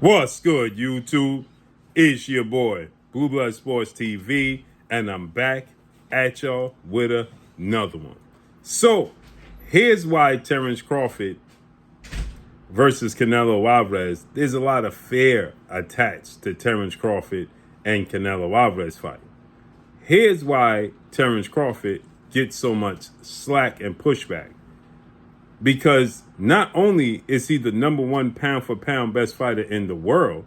What's good, YouTube? It's your boy, Blue Blood Sports TV, and I'm back at y'all with another one. So, here's why Terence Crawford versus Canelo Alvarez. There's a lot of fear attached to Terence Crawford and Canelo Alvarez fight. Here's why Terence Crawford gets so much slack and pushback. Because not only is he the number one pound for pound best fighter in the world,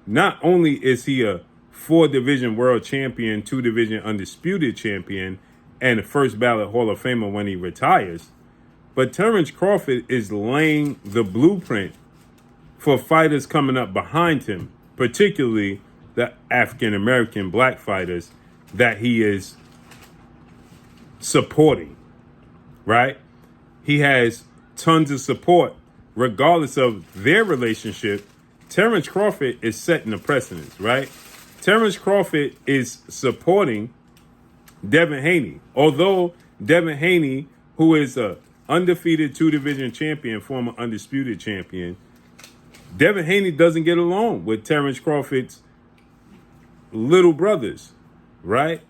not only is he a 4-division world champion, 2-division undisputed champion, and a first ballot Hall of Famer when he retires, but Terence Crawford is laying the blueprint for fighters coming up behind him, particularly the African American black fighters that he is supporting, right? He has tons of support regardless of their relationship. Terence Crawford is setting the precedence, right? Terence Crawford is supporting Devin Haney. Although Devin Haney, who is a undefeated 2-division champion, former undisputed champion, Devin Haney doesn't get along with Terence Crawford's little brothers, right?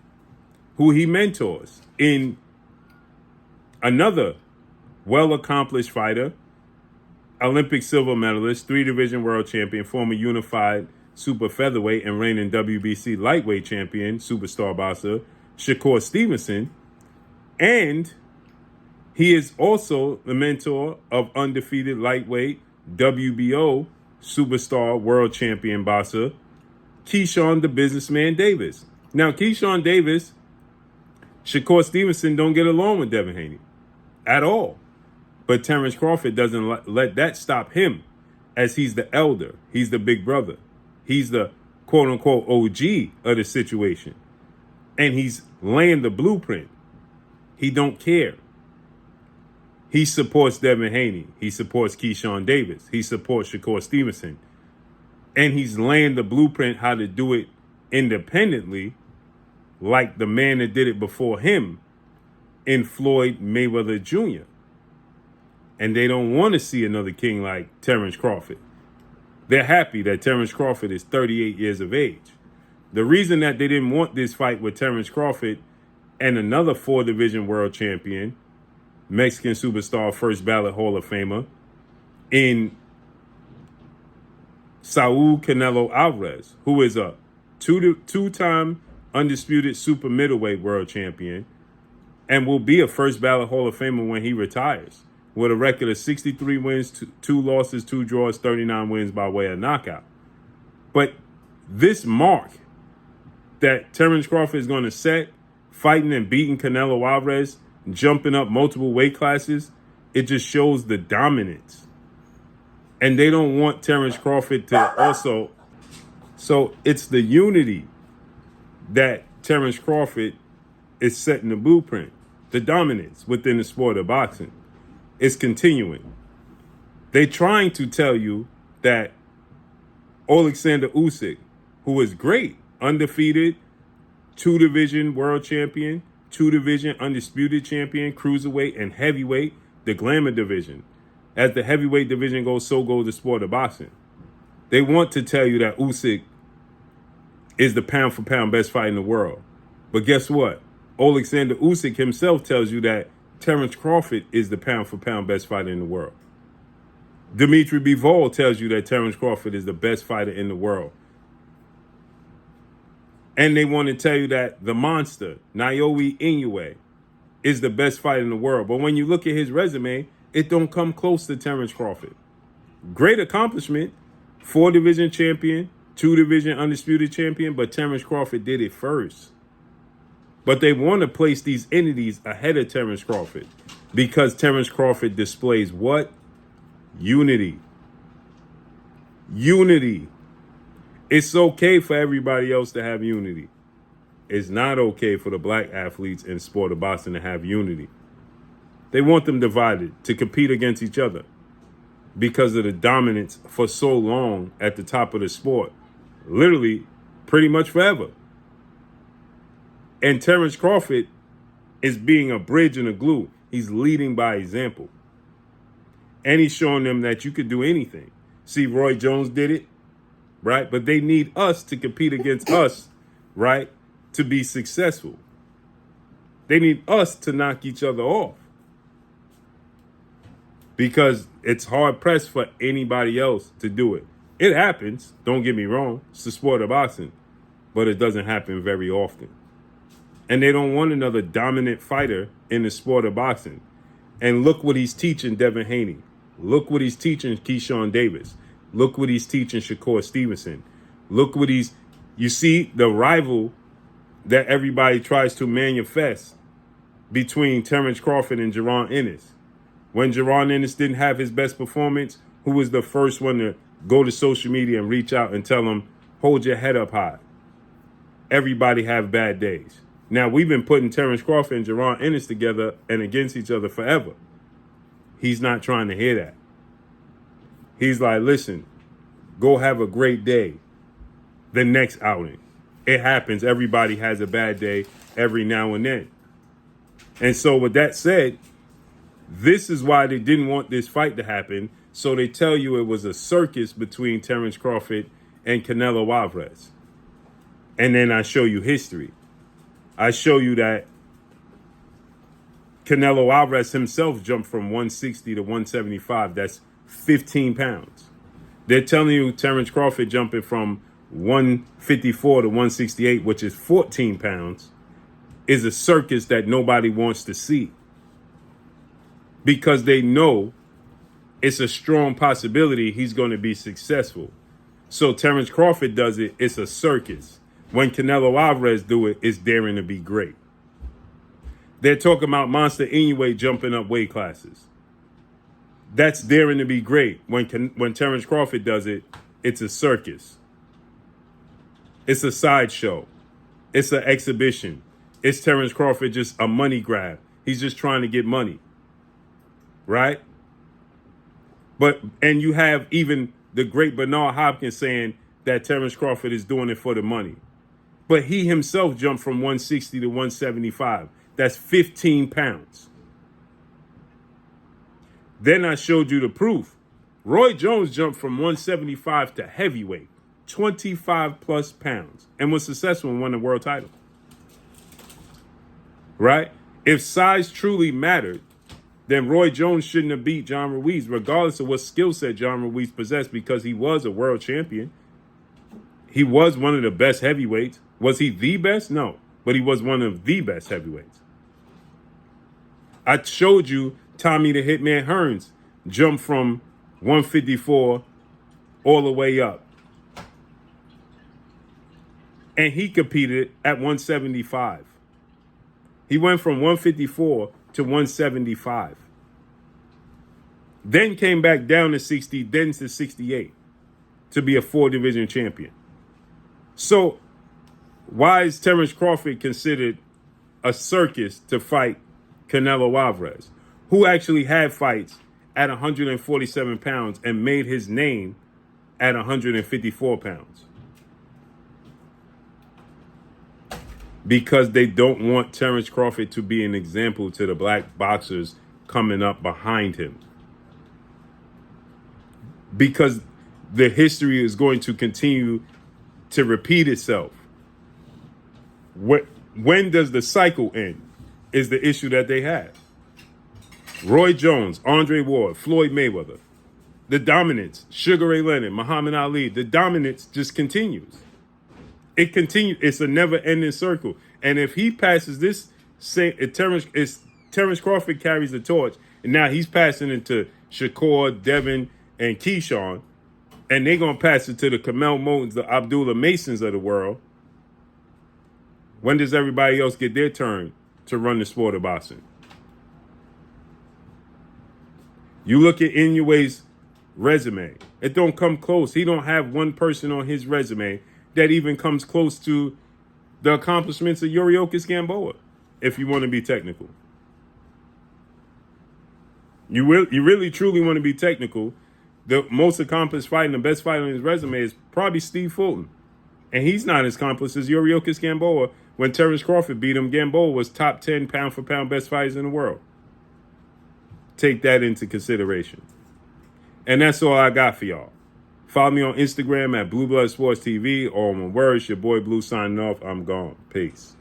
Who he mentors in another well-accomplished fighter, Olympic silver medalist, 3-division world champion, former unified super featherweight and reigning WBC lightweight champion, superstar boxer, Shakur Stevenson. And he is also the mentor of undefeated lightweight WBO superstar world champion boxer, Keyshawn the Businessman Davis. Now, Keyshawn Davis, Shakur Stevenson don't get along with Devin Haney at all. But Terence Crawford doesn't let that stop him, as he's the elder. He's the big brother. He's the quote-unquote OG of the situation. And he's laying the blueprint. He don't care. He supports Devin Haney. He supports Keyshawn Davis. He supports Shakur Stevenson. And he's laying the blueprint how to do it independently, like the man that did it before him in Floyd Mayweather Jr. And they don't want to see another king like Terence Crawford. They're happy that Terence Crawford is 38 years of age. The reason that they didn't want this fight with Terence Crawford and another 4-division world champion, Mexican superstar, first ballot Hall of Famer, in Saul Canelo Alvarez, who is a two-time undisputed super middleweight world champion and will be a first ballot Hall of Famer when he retires, with a record of 63 wins, 2 losses, 2 draws, 39 wins by way of knockout. But this mark that Terence Crawford is going to set, fighting and beating Canelo Alvarez, jumping up multiple weight classes, it just shows the dominance. And they don't want Terence Crawford to also. So it's the unity that Terence Crawford is setting the blueprint. The dominance within the sport of boxing is continuing. They're trying to tell you that Alexander Usyk, who is great, undefeated, 2-division world champion, 2-division undisputed champion, cruiserweight and heavyweight, the glamour division. As the heavyweight division goes, so goes the sport of boxing. They want to tell you that Usyk is the pound for pound best fighter in the world. But guess what? Alexander Usyk himself tells you that Terence Crawford is the pound for pound best fighter in the world. Dimitri Bivol tells you that Terence Crawford is the best fighter in the world. And they want to tell you that the monster, Naoya Inoue, is the best fighter in the world. But when you look at his resume, it don't come close to Terence Crawford. Great accomplishment, 4-division champion, 2-division undisputed champion, but Terence Crawford did it first. But they want to place these entities ahead of Terence Crawford because Terence Crawford displays what? Unity. Unity. It's okay for everybody else to have unity. It's not okay for the black athletes in sport of boxing to have unity. They want them divided to compete against each other because of the dominance for so long at the top of the sport. Literally, pretty much forever. And Terence Crawford is being a bridge and a glue. He's leading by example. And he's showing them that you could do anything. See, Roy Jones did it. right? But they need us to compete against us, right, to be successful. They need us to knock each other off because it's hard pressed for anybody else to do it. It happens, don't get me wrong. It's the sport of boxing, but it doesn't happen very often. And they don't want another dominant fighter in the sport of boxing. And look what he's teaching Devin Haney. Look what he's teaching Keyshawn Davis. Look what he's teaching Shakur Stevenson. Look what you see the rival that everybody tries to manifest between Terence Crawford and Jaron Ennis. When Jaron Ennis didn't have his best performance, who was the first one to go to social media and reach out and tell him, hold your head up high? Everybody have bad days. Now, we've been putting Terence Crawford and Jaron Ennis together and against each other forever. He's not trying to hear that. He's like, listen, go have a great day the next outing. It happens. Everybody has a bad day every now and then. And so with that said, this is why they didn't want this fight to happen. So they tell you it was a circus between Terence Crawford and Canelo Alvarez. And then I show you history. I show you that Canelo Alvarez himself jumped from 160 to 175. That's 15 pounds. They're telling you Terence Crawford jumping from 154 to 168, which is 14 pounds, is a circus that nobody wants to see. Because they know it's a strong possibility he's going to be successful. So Terence Crawford does it, it's a circus. When Canelo Alvarez do it, it's daring to be great. They're talking about Monster Inoue jumping up weight classes. That's daring to be great. When Terence Crawford does it, it's a circus. It's a sideshow. It's an exhibition. It's Terence Crawford just a money grab. He's just trying to get money. Right? And you have even the great Bernard Hopkins saying that Terence Crawford is doing it for the money. But he himself jumped from 160 to 175. That's 15 pounds. Then I showed you the proof. Roy Jones jumped from 175 to heavyweight, 25 plus pounds, and was successful and won the world title. Right? If size truly mattered, then Roy Jones shouldn't have beat John Ruiz, regardless of what skill set John Ruiz possessed, because he was a world champion. He was one of the best heavyweights. Was he the best? No, but he was one of the best heavyweights. I showed you Tommy the Hitman Hearns jump from 154 all the way up. And he competed at 175. He went from 154 to 175. Then came back down to 60, then to 68 to be a 4-division champion. So why is Terence Crawford considered a circus to fight Canelo Alvarez, who actually had fights at 147 pounds and made his name at 154 pounds? Because they don't want Terence Crawford to be an example to the black boxers coming up behind him. Because the history is going to continue to repeat itself. When does the cycle end is the issue that they have. Roy Jones, Andre Ward, Floyd Mayweather, the dominance, Sugar Ray Leonard, Muhammad Ali, the dominance just continues. It continues. It's a never-ending circle. And if he passes this, Terence Crawford carries the torch, and now he's passing it to Shakur, Devin, and Keyshawn, and they're going to pass it to the Kamel Motons, the Abdullah Masons of the world. When does everybody else get their turn to run the sport of boxing? You look at Inoue's resume. It don't come close. He don't have one person on his resume that even comes close to the accomplishments of Yuriorkis Gamboa, if you want to be technical. You really, truly want to be technical. The most accomplished fighter and the best fighter on his resume is probably Steve Fulton. And he's not as accomplished as Yuriorkis Gamboa. When Terence Crawford beat him, Gamboa was top 10 pound-for-pound best fighters in the world. Take that into consideration. And that's all I got for y'all. Follow me on Instagram at Blue Blood Sports TV, or on my words, your boy Blue signing off. I'm gone. Peace.